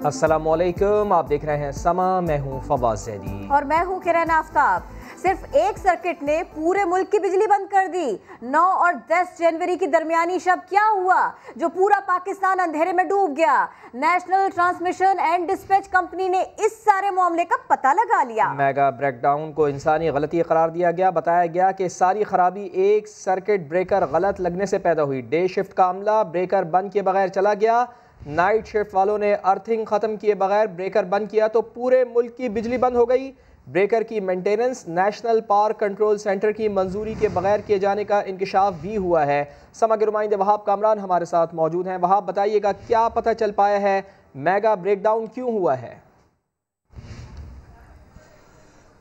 अस्सलामुअलैकुम, आप देख रहे हैं समा। मैं हूं फवाज ज़ैदी और मैं हूं किरण आफ्ताब। सिर्फ एक सर्किट ने पूरे मुल्क की बिजली बंद कर दी। 9 और 10 जनवरी की दरमियानी शब क्या हुआ जो पूरा पाकिस्तान अंधेरे में डूब गया? National transmission and dispatch company ने इस सारे मामले का पता लगा लिया। मेगा ब्रेकडाउन को इंसानी गलती करार दिया गया। बताया गया कि सारी खराबी एक सर्किट ब्रेकर गलत लगने से पैदा हुई। डे शिफ्ट का अमला ब्रेकर बंद किए बगैर चला गया। नाइट शिफ्ट वालों ने अर्थिंग खत्म किए बगैर ब्रेकर बंद किया तो पूरे मुल्क की बिजली बंद हो गई। ब्रेकर की maintenance national power control centre की मंजूरी के बगैर किए जाने का इंकशाफ भी हुआ है। समा के नुमाइंदे वहाब कामरान हमारे साथ मौजूद हैं। वहाब, बताइएगा क्या पता चल पाया है, मेगा ब्रेकडाउन क्यों हुआ है?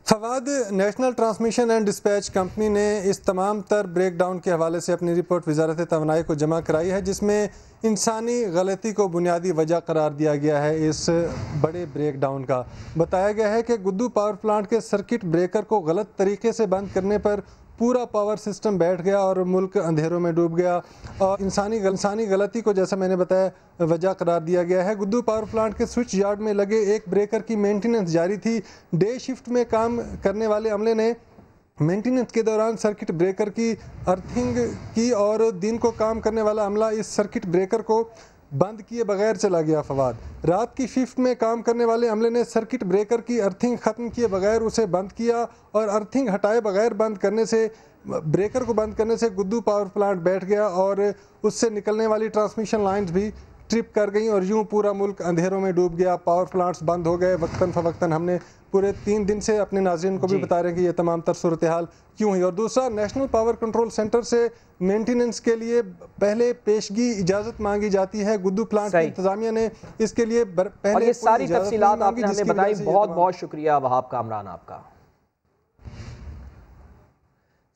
Fawad, national transmission and dispatch company ने इस तमाम तर ब्रेकडाउन के हवाले से अपनी रिपोर्ट वजारत तवानाई को जमा कराई है, जिसमें इंसानी गलती को बुनियादी वजह करार दिया गया है। इस बड़े ब्रेकडाउन का बताया गया है कि गुद्दू पावर प्लांट के सर्किट ब्रेकर को गलत तरीके से बंद करने पर पूरा पावर सिस्टम बैठ गया और मुल्क अंधेरों में डूब गया। और इंसानी गलती को, जैसा मैंने बताया, वजह करार दिया गया है। गुद्दू पावर प्लांट के स्विच यार्ड में लगे एक ब्रेकर की मेंटेनेंस जारी थी। डे शिफ्ट में काम करने वाले अमले ने मेंटेनेंस के दौरान सर्किट ब्रेकर की अर्थिंग की और दिन को काम करने वाला अमला इस सर्किट ब्रेकर को बंद किए बगैर चला गया। फवाद, रात की शिफ्ट में काम करने वाले अमले ने सर्किट ब्रेकर की अर्थिंग ख़त्म किए बगैर उसे बंद किया और अर्थिंग हटाए बगैर बंद करने से, ब्रेकर को बंद करने से गुद्दू पावर प्लांट बैठ गया और उससे निकलने वाली ट्रांसमिशन लाइन्स भी ट्रिप कर गई और यूं पूरा मुल्क अंधेरों में डूब गया। पावर प्लांट्स बंद हो गए वक्तन फ़वक्तन। हमने पूरे 3 दिन से अपने नाज़रीन को भी बता रहे हैं कि ये तमाम तर सूरत हाल क्यों हुई। और दूसरा, नेशनल पावर कंट्रोल सेंटर से मेंटेनेंस के लिए पहले पेशगी इजाज़त मांगी जाती है। गुद्दू प्लांट की इंतजामिया ने इसके लिए पहले, और ये सारी तफसीलात आपने हमें बताई। बहुत बहुत शुक्रिया वहाब कामरान आपका।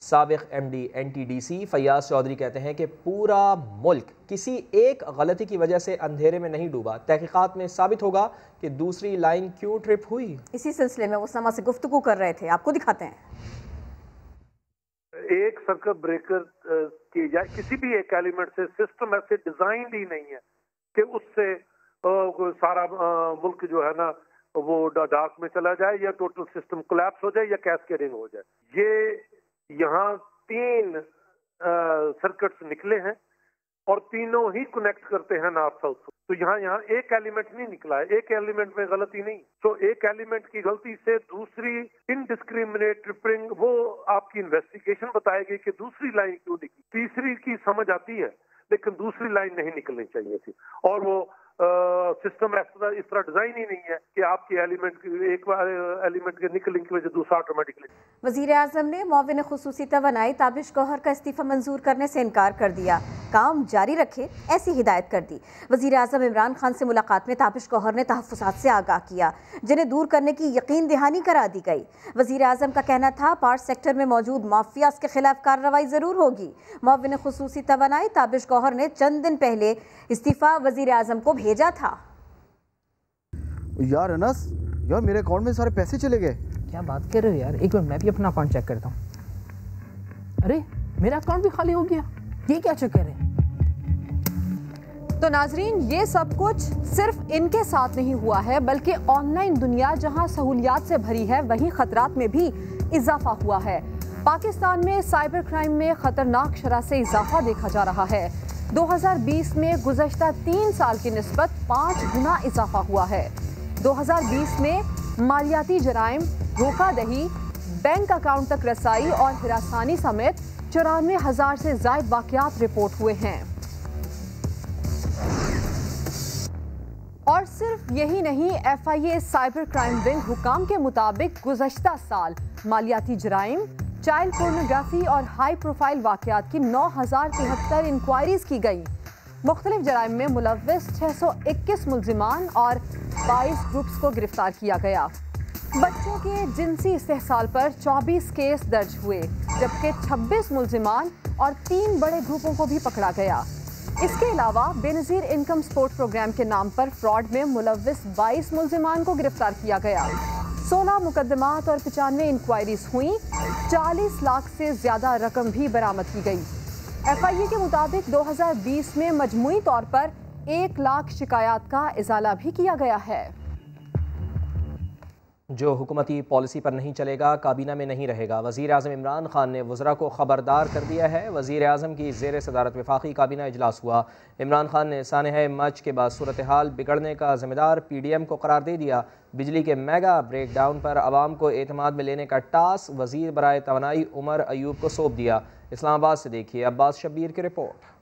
साबिक MD NTDC फैयाज चौधरी कहते हैं कि पूरा मुल्क किसी एक गलती की वजह से अंधेरे में नहीं डूबा। तहकीकात में साबित होगा कि दूसरी लाइन क्यों ट्रिप हुई। इसी सिलसिले में वो समा से गुफ्तगू कर रहे थे, आपको दिखाते हैं। एक सर्किट ब्रेकर की जाए किसी भी एक एलिमेंट से, सिस्टम ऐसे डिजाइन ही नहीं है कि उससे सारा मुल्क जो है ना वो डार्क में चला जाए या टोटल सिस्टम कोलैप्स हो जाए या कैस्केडिंग हो जाए। ये यहाँ 3 सर्किट्स निकले हैं और तीनों ही कनेक्ट करते हैं नॉर्थ साउथ। तो यहाँ एक एलिमेंट नहीं निकला है, एक एलिमेंट में गलती नहीं। तो एक एलिमेंट की गलती से दूसरी इनडिस्क्रिमिनेट ट्रिपिंग, वो आपकी इन्वेस्टिगेशन बताएगी कि दूसरी लाइन क्यों निकली। तीसरी की समझ आती है लेकिन दूसरी लाइन नहीं निकलनी चाहिए थी। और वो सिस्टम इस तरह डिजाइन ही नहीं है कि आपकी एक एलिमेंट के निकलने की वजह दूसरा ऑटोमेटिकली। वजीर आजम ने मुआविन खुसूसी तवानाई ताबिश गौहर का इस्तीफा मंजूर करने से इनकार कर दिया। काम जारी रखे ऐसी हिदायत कर दी। वजीर आजम इमरान खान से मुलाकात में ताबिश गौहर ने तहफ़्फ़ुज़ात से आगाह किया जिन्हें दूर करने की यकीन दहानी करा दी गई। वजीर आजम का कहना था पावर सेक्टर में मौजूद माफियाज के खिलाफ कार्रवाई जरूर होगी। मुआविन खुसूसी तवानाई ताबिश गौहर ने चंद दिन पहले इस्तीफा वजीर आजम को भेजा था। यार अनस, यार मेरे अकाउंट में सारे पैसे चले गए। क्या बात कर रहे हो यार, एक मिनट मैं भी अपना अकाउंट चेक करता हूँ। अरे मेरा अकाउंट भी खाली हो गया, ये क्या चक्कर है? तो नाजरीन, ये सब कुछ सिर्फ इनके साथ नहीं हुआ है बल्कि ऑनलाइन दुनिया जहां सहूलियात से भरी है वहीं खतरात में भी इजाफा हुआ है। पाकिस्तान में साइबर क्राइम में खतरनाक शरह से इजाफा देखा जा रहा है। 2020 में गुज़श्ता 3 साल की निस्बत 5 गुना इजाफा हुआ है। 2020 में मालियाती जराइम, धोखाधड़ी, बैंक अकाउंट तक रसाई और हिरासानी समेत 94,000 से ज़ायद वाक़यात रिपोर्ट हुए हैं। और सिर्फ यही नहीं, FIA साइबर क्राइम विंग हुकाम के मुताबिक गुज़श्ता साल मालियाती जराइम, चाइल्ड पोर्नोग्राफी और हाई प्रोफाइल वाक़यात की 9,073 इंक्वायरीज की गई। मुख्तलिफ जराइम में मुलव्विस 621 मुल्जिमान और 22 ग्रुप्स को गिरफ्तार किया गया। बच्चों के जिनसी इस्तेहसाल पर 24 केस दर्ज हुए जबकि 26 मुल्जिमान और 3 बड़े ग्रुपों को भी पकड़ा गया। इसके अलावा बेनज़ीर इनकम सपोर्ट प्रोग्राम के नाम पर फ्रॉड में मुलव्विस 22 मुल्जिमान को गिरफ्तार किया गया। 16 मुकदमात और 95 इंक्वायरीज हुई। 40 लाख से ज्यादा रकम भी बरामद की गई। FIA के मुताबिक 2020 में मजमूई तौर पर 1 लाख शिकायत का इजाला भी किया गया है। जो हुकूमती पॉलिसी पर नहीं चलेगा काबीना में नहीं रहेगा। वज़ीर आज़म इमरान खान ने वज़रा को ख़बरदार कर दिया है। वज़ीर आज़म की ज़ेर सदारत वफाकी काबीना इजलास हुआ। इमरान खान ने सानह मच के बाद सूरत हाल बिगड़ने का ज़िम्मेदार PDM को करार दे दिया। बिजली के मेगा ब्रेक डाउन पर आवाम को एतमाद में लेने का टास्क वज़ीर बराए तवानाई उमर अयूब को सौंप दिया। इस्लामाबाद से देखिए अब्बास शब्बीर की रिपोर्ट।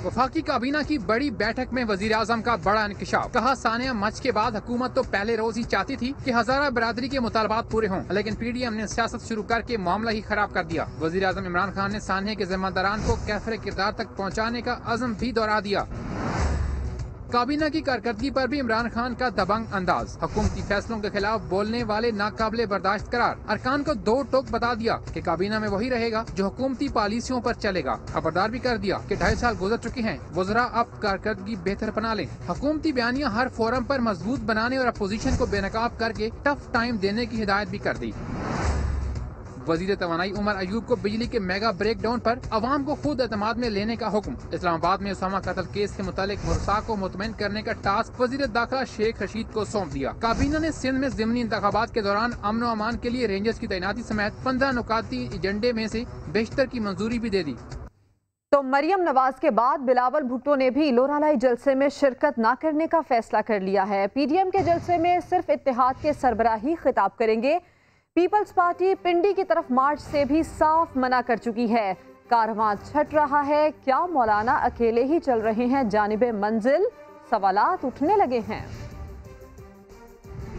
वफाकी काबीना की बड़ी बैठक में वजीर आजम का बड़ा इंकशाफ। कहा सानिया मच के बाद हुकूमत तो पहले रोज ही चाहती थी कि हजारा बरादरी के मुतालबात पूरे हों, लेकिन PDM ने सियासत शुरू करके मामला ही खराब कर दिया। वजीर आजम इमरान खान ने सानिया के जिम्मेदारान को कैफरे किरदार तक पहुँचाने का अज़म भी दोहरा दिया। काबीना की कारकर्दगी पर भी इमरान खान का दबंग अंदाज। हुकूमती फैसलों के खिलाफ बोलने वाले नाकाबिले बर्दाश्त करार। अरकान को 2 टोक बता दिया कि काबीना में वही रहेगा जो हुकूमती पॉलिसियों पर चलेगा। खबरदार भी कर दिया कि 2.5 साल गुजर चुके हैं, वज़रा अब कारकर्दगी बेहतर बना लें। हुकूमती बयानियां हर फोरम पर मजबूत बनाने और अपोजिशन को बेनकाब करके टफ टाइम देने की हिदायत भी कर दी। वजीर तवानाई उमर अयूब को बिजली के मेगा ब्रेक डाउन पर अवाम को खुद एतमाद में लेने का हुक्म। इस्लामाबाद में उसामा कत्ल केस के मुतालिक मुरसा को मुतमईन करने का टास्क वजीर दाखिला शेख रशीद को सौंप दिया। काबीना ने सिंध में ज़िमनी इंतखाबात के दौरान अमन व अमान के लिए रेंजर्स की तैनाती समेत 15 नुकाती एजेंडे में से बेशतर की मंजूरी भी दे दी। तो मरियम नवाज के बाद बिलावल भुट्टो ने भी लोरालाई जलसे में शिरकत न करने का फैसला कर लिया है। PDM के जलसे में सिर्फ इत्तेहाद के सरबराह ही खिताब करेंगे। पीपल्स पार्टी पिंडी की तरफ मार्च से भी साफ मना कर चुकी है। कारवां छट रहा है, क्या मौलाना अकेले ही चल रहे हैं जानिबे मंजिल? सवालात उठने लगे हैं।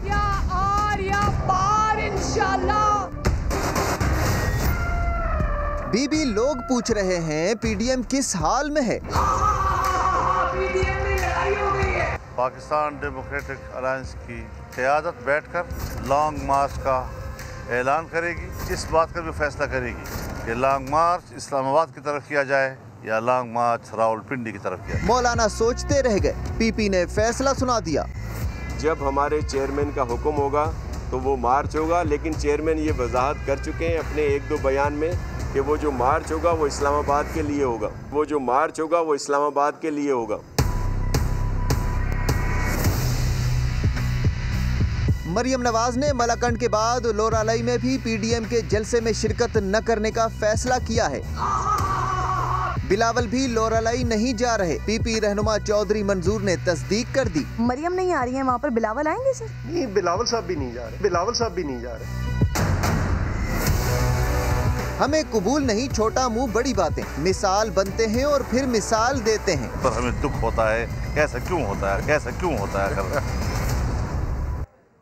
या आर या पार इंशाल्लाह। बीबी लोग पूछ रहे हैं PDM किस हाल में है? PDM में लड़ाई हो गई है। पाकिस्तान डेमोक्रेटिक अलायंस की क़यादत बैठकर लॉन्ग मार्च का ऐलान करेगी। इस बात का भी फैसला करेगी कि लॉन्ग मार्च इस्लामाबाद की तरफ किया जाए या लॉन्ग मार्च रावलपिंडी की तरफ किया जाए। मौलाना सोचते रह गए, PP ने फैसला सुना दिया। जब हमारे चेयरमैन का हुक्म होगा तो वो मार्च होगा, लेकिन चेयरमैन ये वजाहत कर चुके हैं अपने 1-2 बयान में कि वो जो मार्च होगा वो इस्लामाबाद के लिए होगा। वो जो मार्च होगा वो इस्लामाबाद के लिए होगा। मरियम नवाज ने मलाकंड के बाद लोरालाई में भी PDM के जलसे में शिरकत न करने का फैसला किया है। बिलावल भी लोरालाई नहीं जा रहे। PP रहनुमा चौधरी मंजूर ने तस्दीक कर दी। मरियम नहीं आ रही है, वहाँ पर बिलावल आएंगे सर? नहीं, बिलावल साहब भी नहीं जा रहे। बिलावल साहब भी नहीं जा रहे। हमें कबूल नहीं छोटा मुंह बड़ी बातें। मिसाल बनते हैं और फिर मिसाल देते हैं। पर हमें दुख होता है, कैसा क्यों होता है, कैसा क्यों होता है।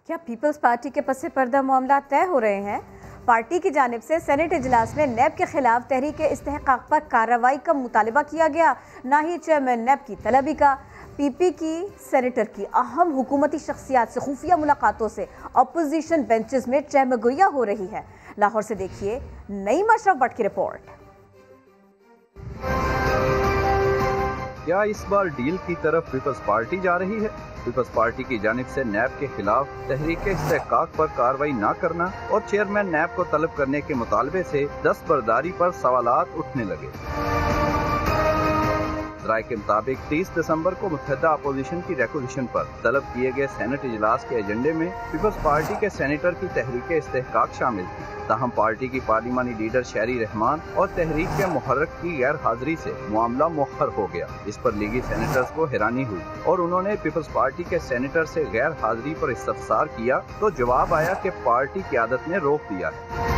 क्या पीपल्स पार्टी के पसे पर्दा मामला तय हो रहे हैं? पार्टी की जानिब से सेनेट इजलास में नैब के खिलाफ तहरीक इस्तेहकाक पर कार्रवाई का मुतालबा किया गया, ना ही चेयरमैन नैब की तलबी का। PP की सेनेटर की अहम हुकूमती शख्सियात से खुफिया मुलाकातों से अपोजिशन बेंचेस में चहमगोइयाँ हो रही है। लाहौर से देखिए नईम अशरफ भट्ट की रिपोर्ट। क्या इस बार डील की तरफ पीपल्स पार्टी जा रही है? पीपल्स पार्टी की जानिब से नैब के खिलाफ तहरीक इस्तेहकाक पर कार्रवाई न करना और चेयरमैन नैब को तलब करने के मुतालबे से दस्तबरदारी पर सवालात उठने लगे। राय के मुताबिक 30 दिसंबर को मुत्तहिदा अपोजिशन की रिक्वेजिशन पर तलब किए गए सेनेट इजलास के एजेंडे में पीपल्स पार्टी के सेनेटर की तहरीक इस्तेहकाक शामिल थी। ताहम पार्टी की पार्लिमानी लीडर शहरी रहमान और तहरीक के मुहर्रक की गैर हाजिरी से मामला मुअख्खर हो गया। इस पर लीगी सेनेटर्स को हैरानी हुई और उन्होंने पीपल्स पार्टी के सेनेटर से गैर हाजिरी पर इस्तफसार किया तो जवाब आया कि पार्टी क़यादत ने रोक दिया है।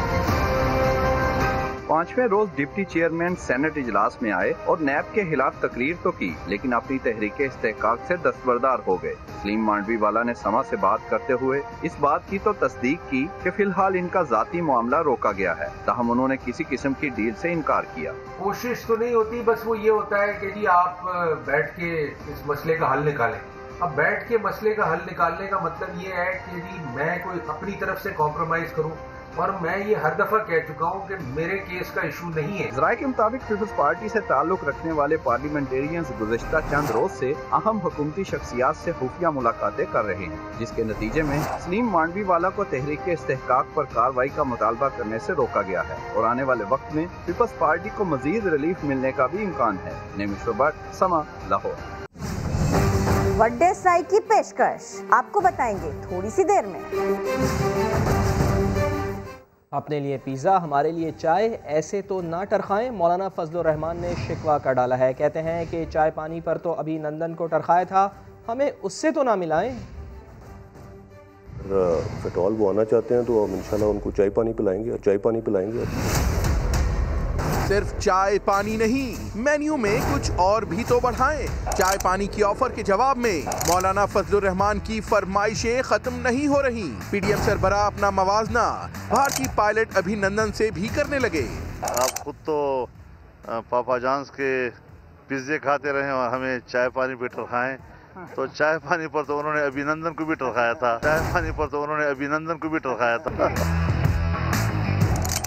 5वें रोज डिप्टी चेयरमैन सेनेट इजलास में आए और नैब के खिलाफ तकरीर तो की, लेकिन अपनी तहरीक इस्तेहकाक से दस्तबरदार हो गए। सलीम मांडवी वाला ने समा से बात करते हुए इस बात की तो तस्दीक की कि फिलहाल इनका जाती मामला रोका गया है, ताहम उन्होंने किसी किस्म की डील से इनकार किया। कोशिश तो नहीं होती, बस वो ये होता है कि जी आप बैठ के इस मसले का हल निकालें। अब बैठ के मसले का हल निकालने का मतलब ये है कि जी मैं कोई अपनी तरफ से कॉम्प्रोमाइज करूं और मैं ये हर दफा कह चुका हूँ कि मेरे केस का इशू नहीं है। जराये के मुताबिक पीपल्स पार्टी से ताल्लुक रखने वाले पार्लियामेंटेरियंस गुज़श्ता चंद रोज से अहम हुकूमती शख्सियात से खुफिया मुलाकातें कर रहे हैं, जिसके नतीजे में सलीम मांडवी वाला को तहरीक इस्तेहकाक पर कार्रवाई का मुतालबा करने से रोका गया है और आने वाले वक्त में पीपल्स पार्टी को मजीद रिलीफ मिलने का भी इम्कान है। नेमिश भट्ट, समा, लाहौर। वड्डे साई की पेशकश आपको बताएंगे थोड़ी सी देर में। अपने लिए पिज़्ज़ा, हमारे लिए चाय, ऐसे तो ना टरखाएं। मौलाना फजलुर रहमान ने शिकवा कर डाला है। कहते हैं कि चाय पानी पर तो अभी नंदन को टरखाया था, हमें उससे तो ना मिलाएं। फटॉल वो आना चाहते हैं तो हम इंशाल्लाह उनको चाय पानी पिलाएंगे और चाय पानी पिलाएंगे। सिर्फ चाय पानी नहीं, मेन्यू में कुछ और भी तो बढ़ाएं। चाय पानी की ऑफर के जवाब में मौलाना फजलुर रहमान की फरमाइशें खत्म नहीं हो रही। पीडीएम सरबराह अपना मवाजना भारतीय पायलट अभिनंदन से भी करने लगे। आप खुद तो पापा जॉन्स के पिज्जे खाते रहे और हमें चाय पानी पे टरखाएं, तो चाय पानी पर तो उन्होंने अभिनंदन को भी टरखाया था। चाय पानी पर तो उन्होंने अभिनंदन को भी टरखाया था।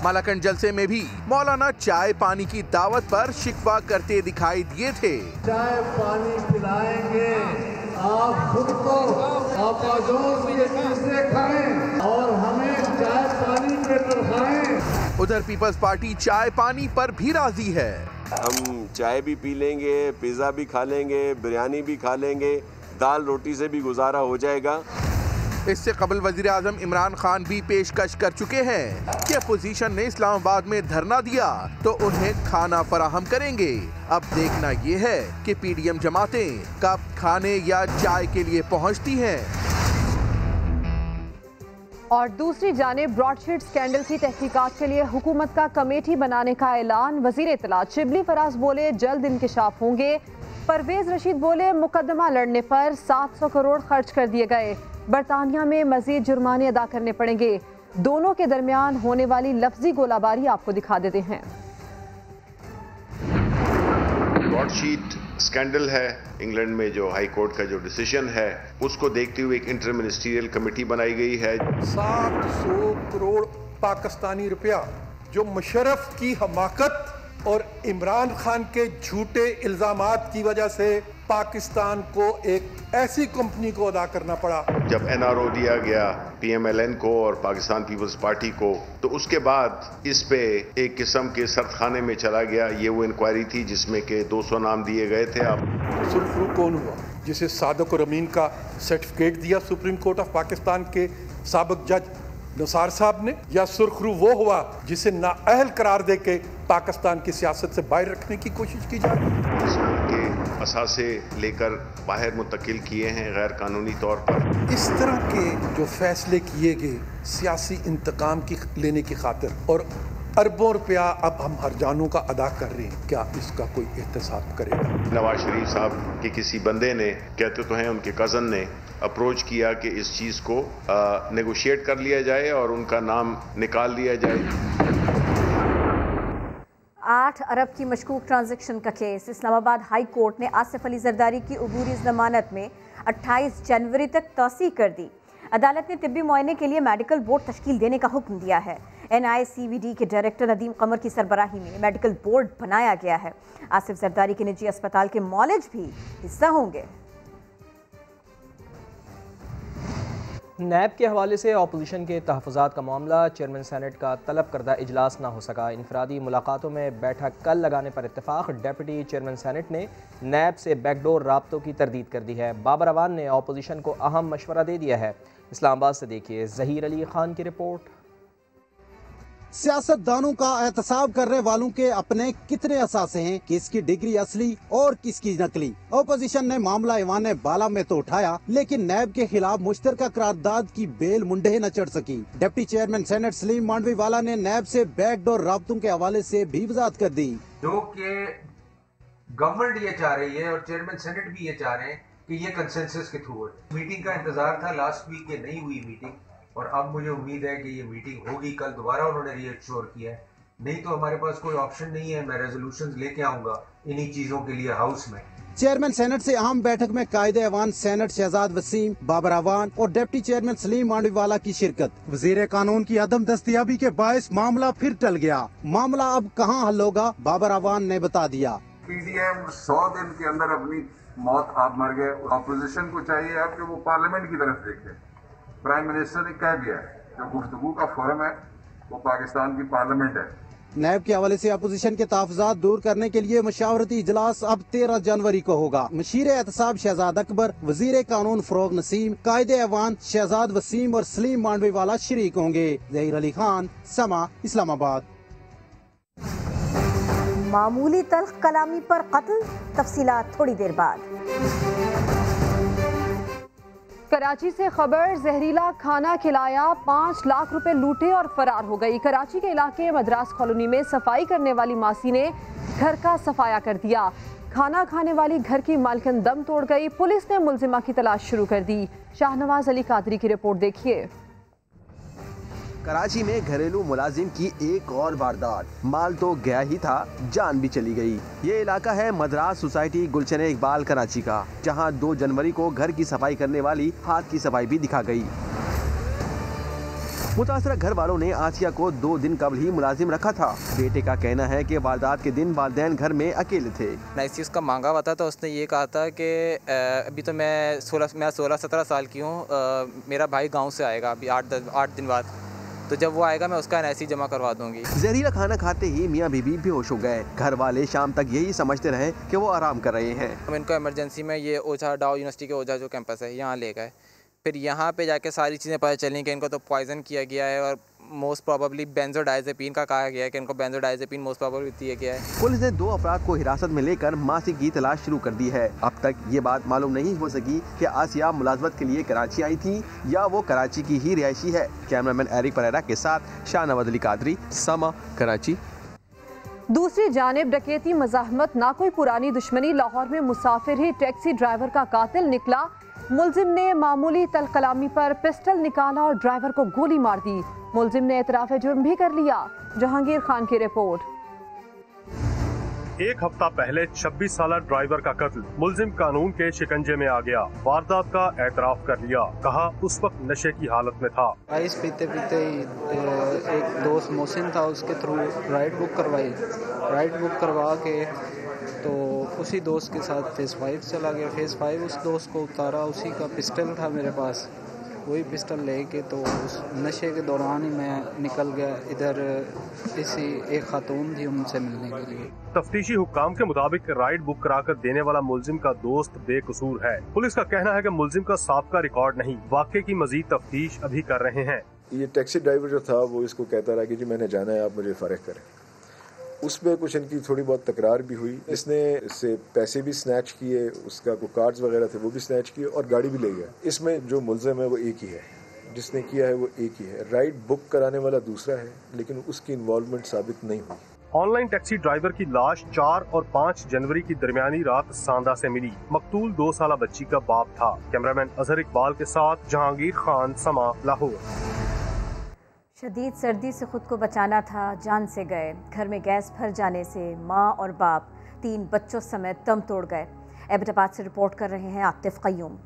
मालाकंड जलसे में भी मौलाना चाय पानी की दावत पर शिकवा करते दिखाई दिए थे। चाय पानी पिलाएंगे, आप खुद को से खाएं और हमें चाय पानी पे टरखाएं। उधर पीपल्स पार्टी चाय पानी पर भी राजी है। हम चाय भी पी लेंगे, पिज़्ज़ा भी खा लेंगे, बिरयानी भी खा लेंगे, दाल रोटी से भी गुजारा हो जाएगा। इससे कबल वजीर आजम इमरान खान भी पेशकश कर चुके हैं कि अपोजिशन ने इस्लामाबाद में धरना दिया तो उन्हें खाना फराहम करेंगे। अब देखना ये है कि पीडीएम जमातें कब खाने या चाय के लिए पहुंचती हैं। और दूसरी जानिब ब्रॉडशीट स्कैंडल की तहकीकात के लिए हुकूमत का कमेटी बनाने का ऐलान। वजीर इत्तलात शिबली फराज बोले जल्द इंकिशाफ होंगे। परवेज रशीद बोले मुकदमा लड़ने पर 700 करोड़ खर्च कर दिए गए। बरतानिया में मजीद जुर्माने अदा करने पड़ेंगे। दोनों के दरमियान होने वाली लफ्जी गोलाबारी आपको दिखा देते हैं। ब्रॉडशीट स्कैंडल है, इंग्लैंड में जो हाई कोर्ट का जो डिसीजन है उसको देखते हुए एक इंटर मिनिस्ट्रियल कमेटी बनाई गई है। 700 करोड़ पाकिस्तानी रुपया जो मुशर्रफ की हमाकत और इमरान खान के झूठे इल्जामात की वजह से पाकिस्तान को एक ऐसी कंपनी को अदा करना पड़ा। जब एनआरओ दिया गया पीएमएलएन को और पाकिस्तान पीपल्स पार्टी को, तो उसके बाद इस पे एक किस्म के सरखाने में चला गया। ये वो इंक्वायरी थी जिसमें के 200 नाम दिए गए थे। अब सुरखरू कौन हुआ जिसे सादक और अमीन का सर्टिफिकेट दिया सुप्रीम कोर्ट ऑफ पाकिस्तान के साबिक जज नसार साहब ने, या सुरखरू वो हुआ जिसे नाअहल करार दे के पाकिस्तान की सियासत से बाहर रखने की कोशिश की जा रही है। असासे लेकर बाहर मुंतकिल किए हैं गैर कानूनी तौर पर। इस तरह के जो फैसले किए गए सियासी इंतकाम की लेने की खातिर और अरबों रुपया अब हम हर जानों का अदा कर रहे हैं, क्या इसका कोई एहतसाब करेगा? नवाज शरीफ साहब के किसी बंदे ने, कहते तो हैं उनके कज़न ने, अप्रोच किया कि इस चीज़ को नेगोशिएट कर लिया जाए और उनका नाम निकाल दिया जाए। 8 अरब की मशकूक ट्रांजैक्शन का केस। इस्लामाबाद हाई कोर्ट ने आसिफ अली जरदारी की अबूरी जमानत में 28 जनवरी तक तौसीह कर दी। अदालत ने तिब्बी मुआयने के लिए मेडिकल बोर्ड तश्कील देने का हुक्म दिया है। NICVD के डायरेक्टर नदीम कमर की सरबराही में मेडिकल बोर्ड बनाया गया है। आसिफ जरदारी के निजी अस्पताल के मौलिज भी हिस्सा होंगे। नैब के हवाले से अपोजिशन के तहफ़्फ़ुज़ात का मामला। चेयरमैन सेनेट का तलब करदा इजलास ना हो सका। इनफरादी मुलाकातों में बैठक कल लगाने पर इत्तेफाक। डिप्टी चेयरमैन सेनेट ने नैब से बैकडोर राब्तों की तरदीद कर दी है। बाबर अवान ने अपोजिशन को अहम मशवरा दे दिया है। इस्लामाबाद से देखिए ज़हीर अली खान की रिपोर्ट। सियासतदानों का एहतसाब करने वालों के अपने कितने असासे हैं, किसकी डिग्री असली और किसकी नकली। अपोजिशन ने मामला ईवान बाला में तो उठाया, लेकिन नैब के खिलाफ मुश्तरका करारदाद की बेल मुंडे न चढ़ सकी। Deputy chairman senate Saleem Mandviwalla ने नैब से बैकडोर राब्तों के हवाले से भी वजाहत कर दी। जो कि गवर्नमेंट ये चाह रही है और चेयरमैन सेनेट भी ये चाह रहे हैं कि ये कंसेंसस के थ्रू हो। मीटिंग का इंतजार था, लास्ट वीक के नहीं हुई मीटिंग, और अब मुझे उम्मीद है कि ये मीटिंग होगी। कल दोबारा उन्होंने रीअश्योर किया है, नहीं तो हमारे पास कोई ऑप्शन नहीं है। मैं रेजोल्यूशंस लेके आऊंगा इन्हीं चीजों के लिए हाउस में। चेयरमैन सेनेट से अहम बैठक में कायदे ऐवान सेनेट शहजाद वसीम, बाबर अवान और डिप्टी चेयरमैन सलीम मांडवीवाला की शिरकत। वजीर कानून की अदम दस्तयाबी के बायस मामला फिर टल गया। मामला अब कहाँ हल होगा, बाबर अवान ने बता दिया। PDM 100 दिन के अंदर अपनी मौत आप मर गए। अपोजिशन को चाहिए अब कि वो पार्लियामेंट की तरफ देखे। प्राइम मिनिस्टर ने कह दिया है जो गुफ्तगू का फोरम है वो पाकिस्तान की पार्लियामेंट है। नैब के हवाले से अपोजिशन के तहफ़्फ़ुज़ात दूर करने के लिए मशावरती इजलास अब 13 जनवरी को होगा। मशीर एहतसाब शहजाद अकबर, वजीर कानून फरोग नसीम, कायदे ऐवान शहजाद वसीम और सलीम मांडवीवाला शरीक होंगे। ज़हीर अली खान, समा, इस्लामाबाद। मामूली तल्ख कलामी पर कत्ल, तफसीलात थोड़ी देर बाद। कराची से खबर, जहरीला खाना खिलाया, 5 लाख रुपए लूटे और फरार हो गई। कराची के इलाके मद्रास कॉलोनी में सफाई करने वाली मासी ने घर का सफाया कर दिया। खाना खाने वाली घर की मालकिन दम तोड़ गई। पुलिस ने मुलजिमा की तलाश शुरू कर दी। शाहनवाज अली कादरी की रिपोर्ट देखिए। कराची में घरेलू मुलाजिम की एक और वारदात। माल तो गया ही था, जान भी चली गई। ये इलाका है मद्रास सोसाइटी गुलशन इकबाल कराची का, जहां 2 जनवरी को घर की सफाई करने वाली हाथ की सफाई भी दिखा गई। मुतासरा घर वालों ने आसिया को 2 दिन कबल ही मुलाजिम रखा था। बेटे का कहना है कि वारदात के दिन वालिदैन घर में अकेले थे। नाइसी उसका मांगा हुआ था, तो उसने ये कहा था कि अभी तो मैं 16-17 साल की हूँ, मेरा भाई गाँव से आएगा अभी 8 दिन बाद, तो जब वो आएगा मैं उसका एनआईसी जमा करवा दूंगी। जहरीला खाना खाते ही मियां बीबी बेहोश हो गए। घर वाले शाम तक यही समझते रहे कि वो आराम कर रहे हैं। हम इनको इमरजेंसी में ये ओझा डाउ यूनिवर्सिटी के ओझा जो कैंपस है यहाँ ले गए। फिर यहाँ पे जाके सारी चीज़ें पता चली कि इनको तो पॉइजन किया गया है और मोस्ट प्रोबेबली बेंजोडाइजेपिन का कहा गया है कि इनको बेंजोडाइजेपिन मोस्ट प्रोबेबली दिया गया है। पुलिस ने 2 अफराद को हिरासत में लेकर मासी की तलाश शुरू कर दी है। अब तक ये बात मालूम नहीं हो सकी कि आसिया मुलाजमत के लिए कराची आई थी या वो कराची की ही रिहायशी है। कैमरामैन एरिक परेरा के साथ शाहनवाज अली कादरी, समा, कराची। दूसरी जानिब डकैती मज़ाहमत ना कोई पुरानी दुश्मनी, लाहौर में मुसाफिर ही टैक्सी ड्राइवर का कातिल निकला। मुलजिम ने मामूली तलकलामी पर पिस्टल निकाला और ड्राइवर को गोली मार दी। मुलजिम ने एतराफ़ जुर्म भी कर लिया। जहांगीर खान की रिपोर्ट। 1 हफ्ता पहले 26 साला ड्राइवर का कत्ल, मुलजिम कानून के शिकंजे में आ गया। वारदात का एतराफ कर लिया, कहा उस वक्त नशे की हालत में था। आइस पीते पीते ही एक दोस्त मोहसिन था, उसके थ्रू राइड बुक करवाई। राइड बुक करवा के तो उसी दोस्त के साथ फेज़ 5 चला गया। फेज़ 5 उस दोस्त को उतारा, उसी का पिस्टल था मेरे पास, वही पिस्टल लेके तो उस नशे के दौरान ही मैं निकल गया। इधर किसी एक खातून थी, उनसे मिलने के लिए। तफ्तीशी हुक्काम के मुताबिक राइड बुक कराकर देने वाला मुलजिम का दोस्त बेकसूर है। पुलिस का कहना है कि मुलजिम का साबका रिकॉर्ड नहीं, वाक़े की मजीद तफ्तीश अभी कर रहे हैं। ये टैक्सी ड्राइवर जो था वो इसको कहता रहा कि जी मैंने जाना है, आप मुझे फारिग करें। उसमें कुछ इनकी थोड़ी बहुत तकरार भी हुई। इसने इससे पैसे भी स्नैच किए, उसका कोई कार्ड्स वगैरह थे वो भी स्नैच किए और गाड़ी भी ले गया। इसमें जो मुलजिम है वो एक ही है, जिसने किया है वो एक ही है। राइड बुक कराने वाला दूसरा है, लेकिन उसकी इन्वॉल्वमेंट साबित नहीं हुई। ऑनलाइन टैक्सी ड्राइवर की लाश 4 और 5 जनवरी की दरमियानी रात सांदा से मिली। मकतूल 2 साला बच्ची का बाप था। कैमरामैन अजहर इकबाल के साथ जहांगीर खान, समा, लाहौर। शदीद सर्दी से खुद को बचाना था, जान से गए। घर में गैस भर जाने से माँ और बाप 3 बच्चों समेत दम तोड़ गए। एबटाबाद से रिपोर्ट कर रहे हैं आतिफ कयूम।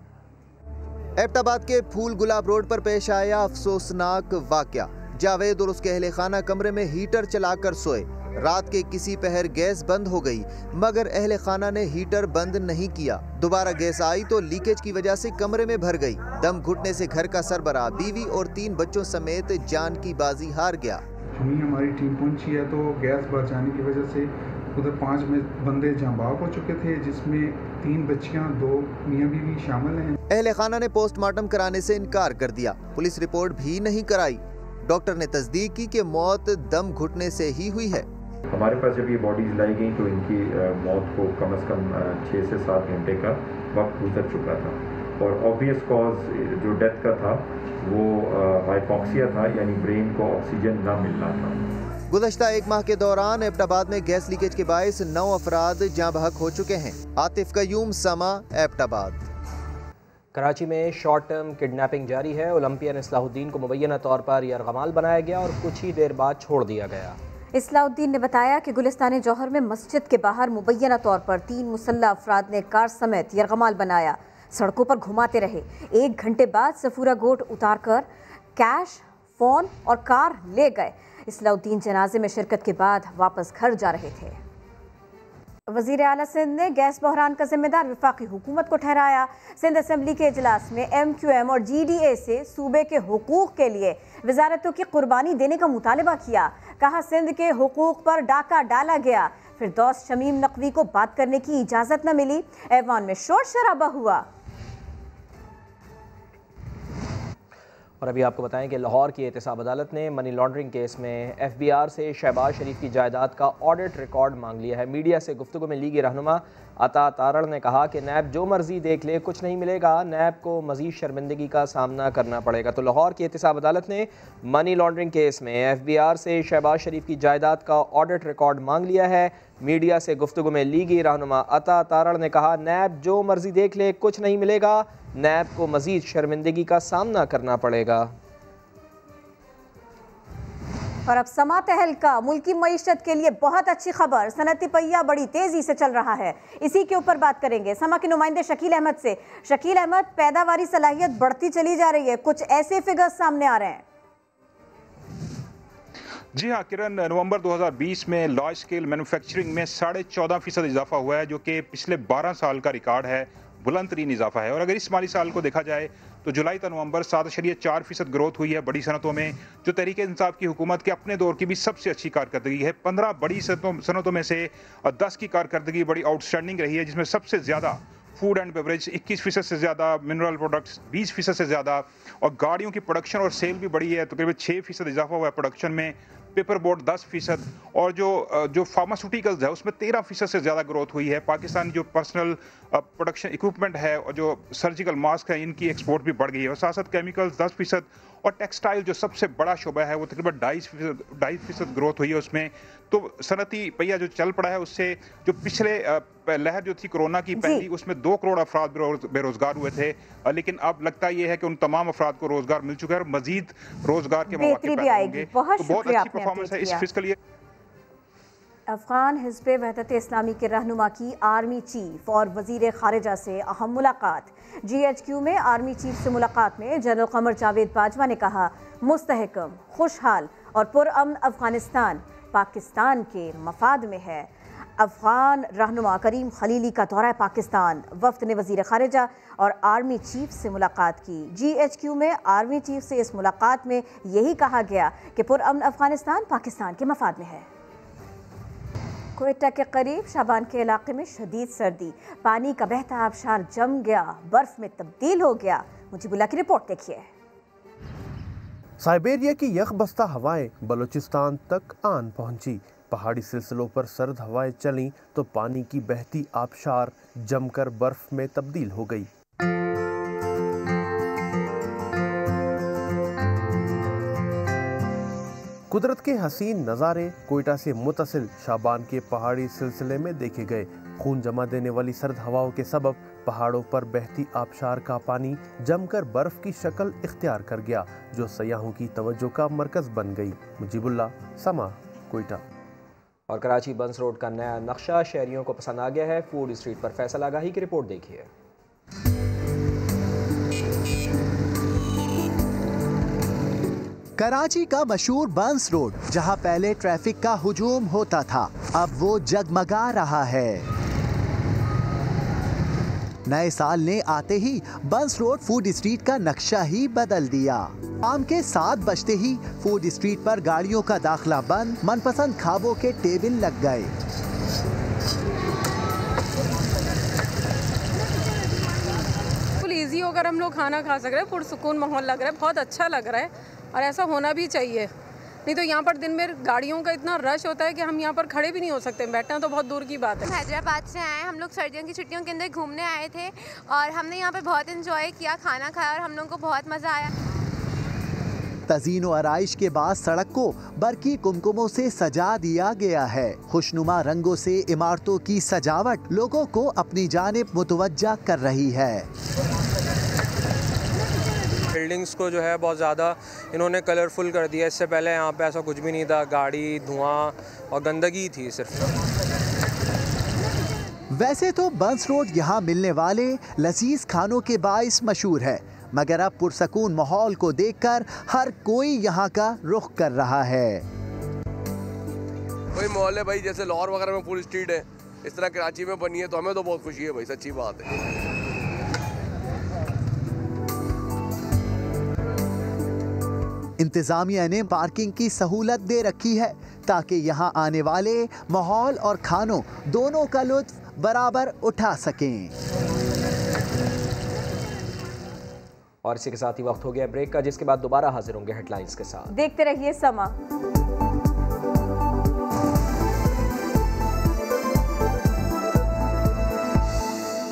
एबटाबाद के फूल गुलाब रोड पर पेश आया अफसोसनाक वाकया। जावेद और उसके अहले खाना कमरे में हीटर चलाकर सोए। रात के किसी पहर गैस बंद हो गई, मगर अहले खाना ने हीटर बंद नहीं किया। दोबारा गैस आई तो लीकेज की वजह से कमरे में भर गई। दम घुटने से घर का सरबराह, बीवी और 3 बच्चों समेत जान की बाजी हार गया। हमारी टीम पहुंची है तो गैस बढ़ जाने की वजह से उधर 5 बंदे जाँ बाग हो चुके थे, जिसमें 3 बच्चियां, 2 मियाँ बीवी शामिल हैं। अहले खाना ने पोस्टमार्टम कराने से इनकार कर दिया। पुलिस रिपोर्ट भी नहीं कराई। डॉक्टर ने तस्दीक की कि मौत दम घुटने से ही हुई है। हमारे पास जब ये बॉडीज लाई गई तो इनकी मौत को कम से कम 6 से 7 घंटे का वक्त गुजर चुका था और ऑब्वियस कॉज जो डेथ का था वो हाइपॉक्सिया था, यानी ब्रेन को ऑक्सीजन ना मिलना था। गुज़श्ता 1 माह के दौरान एबटाबाद में गैस लीकेज के बायस 9 अफराद जाँ बहक हो चुके हैं। आतिफ कयूम, समा, एबटाबाद। कराची में शॉर्ट टर्म किडनैपिंग जारी है। ओलंपियन इस्लाहुद्दीन को मुबैना तौर पर यरगमाल बनाया गया और कुछ ही देर बाद छोड़ दिया गया। इस्लाउद्दीन ने बताया कि गुलिस्तान जौहर में मस्जिद के बाहर मुबैना तौर पर 3 मुसल्लह अफराद ने कार समेत यरगमाल बनाया, सड़कों पर घुमाते रहे। 1 घंटे बाद सफूरा गोट उतारकर कैश, फोन और कार ले गए। इस्लाउद्दीन जनाजे में शिरकत के बाद वापस घर जा रहे थे। वज़ीर आला सिंध ने गैस बहरान का जिम्मेदार वफाकी हुकूमत को ठहराया। सिंध असम्बली के इजलास में MQM और GDA से सूबे के हुकूक के लिए वजारतों की कुर्बानी देने का मुतालबा किया। कहा सिंध के हुकूक पर डाका डाला गया। फिरदौस शमीम नकवी को बात करने की इजाज़त न मिली। ऐवान में शोर शराबा हुआ। और अभी आपको बताएं कि लाहौर की एहतसाब अदालत ने मनी लॉन्ड्रिंग केस में FBR से शहबाज शरीफ की जायदाद का ऑडिट रिकॉर्ड मांग लिया है। मीडिया से गुफ्तगू में लीगी रहनुमा अता तारड़ ने कहा कि नैब जो मर्जी देख ले, कुछ नहीं मिलेगा, नैब को मजीद शर्मिंदगी का सामना करना पड़ेगा। तो लाहौर की एहतसाब अदालत ने मनी लॉन्ड्रिंग केस में FBR से शहबाज शरीफ की जायदाद का ऑडिट रिकॉर्ड मांग लिया है। मीडिया से गुफ्तगू में लीगी रहनुमा अता तारड़ ने कहा, नैब जो मर्जी देख ले, कुछ नहीं मिलेगा, नैब को मजीद शर्मिंदगी का सामना करना पड़ेगा। और अब समा तहलका, मुल्की मईशत के लिए बहुत अच्छी खबर। सनअती पहिया बड़ी तेजी से चल रहा है, इसी के ऊपर बात करेंगे समा के नुमाइंदे शकील अहमद से। शकील अहमद, पैदावारी सलाहियत बढ़ती चली जा रही है, कुछ ऐसे फिगर्स सामने आ रहे हैं। जी हाँ किरण, नवंबर 2020 में लार्ज स्केल मैन्युफैक्चरिंग में 14.5% इजाफा हुआ है, जो कि पिछले 12 साल का रिकॉर्ड है, बुलंद तरीन इजाफा है। और अगर इस माली साल को देखा जाए तो जुलाई तक नवंबर 7.4% ग्रोथ हुई है बड़ी सनतों में, जो तहरीक इंसाफ की हुकूमत के अपने दौर की भी सबसे अच्छी कारकर्दगी है। 15 बड़ी सनतों में से 10 की कारकर्दगी बड़ी आउटस्टैंडिंग रही है, जिसमें सबसे ज़्यादा फूड एंड बेवरेज 21% से ज़्यादा, मिनरल प्रोडक्ट्स 20% से ज़्यादा, और गाड़ियों की प्रोडक्शन और सेल भी बढ़ी है, तकरीबन 6% इजाफा हुआ है प्रोडक्शन में। पेपर बोर्ड 10%, और जो फार्मास्यूटिकल्स है उसमें 13% से ज़्यादा ग्रोथ हुई है। पाकिस्तान जो पर्सनल प्रोडक्शन इक्विपमेंट है और जो सर्जिकल मास्क है, इनकी एक्सपोर्ट भी बढ़ गई है। और साथ साथ केमिकल्स 10%, और टेक्सटाइल जो सबसे बड़ा शुबा है वो तकरीबन 2.5% ग्रोथ हुई है उसमें। तो सनती पहिया जो चल पड़ा है, उससे जो पिछले लहर जो थी कोरोना की पहली, उसमें 2 करोड़ अफराद बेरोजगार हुए थे, लेकिन अब लगता ये है कि उन तमाम अफराद को रोजगार मिल चुका है और मजीद रोजगार के मौके पैदा होंगे। तो बहुत अच्छी परफॉर्मेंस है इस फिस्कल ईयर। अफगान हिज़्ब वहदत इस्लामी के रहनुमा की आर्मी चीफ और वज़ीर ख़ारिजा से अहम मुलाकात। GHQ में आर्मी चीफ से मुलाकात में जनरल कमर जावेद बाजवा ने कहा, मुस्तहकम, खुशहाल और पुरअमन अफगानिस्तान पाकिस्तान के मफाद में है। अफगान रहनुमा करीम खलीली का दौरा पाकिस्तान, वफ्द ने वज़ीर ख़ारिजा और आर्मी चीफ से मुलाकात की। GHQ में आर्मी चीफ से इस मुलाकात में यही कहा गया कि पुरअमन अफगानिस्तान पाकिस्तान के मफाद में है। क्वेटा के करीब शाबान के इलाके में शदीद सर्दी, पानी का बहता आबशार जम गया, बर्फ में तब्दील हो गया। मुजीबुल्लाह की रिपोर्ट देखिए। साइबेरिया की यखबस्ता हवाएं बलूचिस्तान तक आन पहुंची। पहाड़ी सिलसिलों पर सर्द हवाएं चलीं तो पानी की बहती आबशार जमकर बर्फ में तब्दील हो गई। कुदरत के हसीन नज़ारे कोयटा से मुतसिल शाबान के पहाड़ी सिलसिले में देखे गए। खून जमा देने वाली सर्द हवाओं के सबब पहाड़ों पर बहती आबशार का पानी जमकर बर्फ की शक्ल इख्तियार कर गया, जो सयाहों की तवज्जो का मरकज बन गई। मुजीबुल्लाह, समा, कोयटा। और कराची बंस रोड का नया नक्शा शहरियों को पसंद आ गया है। फूड स्ट्रीट पर फैसल आगाही की रिपोर्ट देखिए। कराची का मशहूर बंस रोड, जहां पहले ट्रैफिक का हुजूम होता था, अब वो जगमगा रहा है। नए साल ने आते ही बंस रोड फूड स्ट्रीट का नक्शा ही बदल दिया। शाम के 7 बजते ही फूड स्ट्रीट पर गाड़ियों का दाखिला बंद, मनपसंद खाबों के टेबल लग गए। बिल्कुल ईजी होकर हम लोग खाना खा सक रहे हैं, पुरसुकून माहौल लग रहा है, बहुत अच्छा लग रहा है और ऐसा होना भी चाहिए। नहीं तो यहाँ पर दिन में गाड़ियों का इतना रश होता है कि हम यहाँ पर खड़े भी नहीं हो सकते, बैठना तो बहुत दूर की बात है। हैदराबाद से आए, हम लोग सर्दियों की छुट्टियों के अंदर घूमने आए थे और हमने यहाँ पे बहुत एंजॉय किया, खाना खाया और हम लोग को बहुत मज़ा आया। तज़ीन व आराइश के बाद सड़क को बरकी कुमकुमों से सजा दिया गया है। खुशनुमा रंगों से इमारतों की सजावट लोगों को अपनी जानिब मुतवज्जा कर रही है। बिल्डिंग्स को जो है बहुत ज़्यादा इन्होंने कलरफुल कर दिया। इससे पहले यहाँ पे ऐसा कुछ भी नहीं था, गाड़ी, धुआं और गंदगी थी सिर्फ। वैसे तो बंस रोड यहाँ मिलने वाले लजीज खानों के बाइस मशहूर है, मगर अब पुरसकून माहौल को देखकर हर कोई यहाँ का रुख कर रहा है। वही माहौल है भाई, जैसे लाहौर वगैरह में फुल स्ट्रीट है, इस तरह कराची में बनी है, तो हमें तो बहुत खुशी है भाई, सच्ची बात है। इंतजामिया ने पार्किंग की सहूलत दे रखी है ताकि यहाँ आने वाले माहौल और खानों दोनों का लुत्फ बराबर उठा सकें। और इसी के साथ ही वक्त हो गया ब्रेक का, जिसके बाद दोबारा हाजिर होंगे हेडलाइंस के साथ। देखते रहिए समा।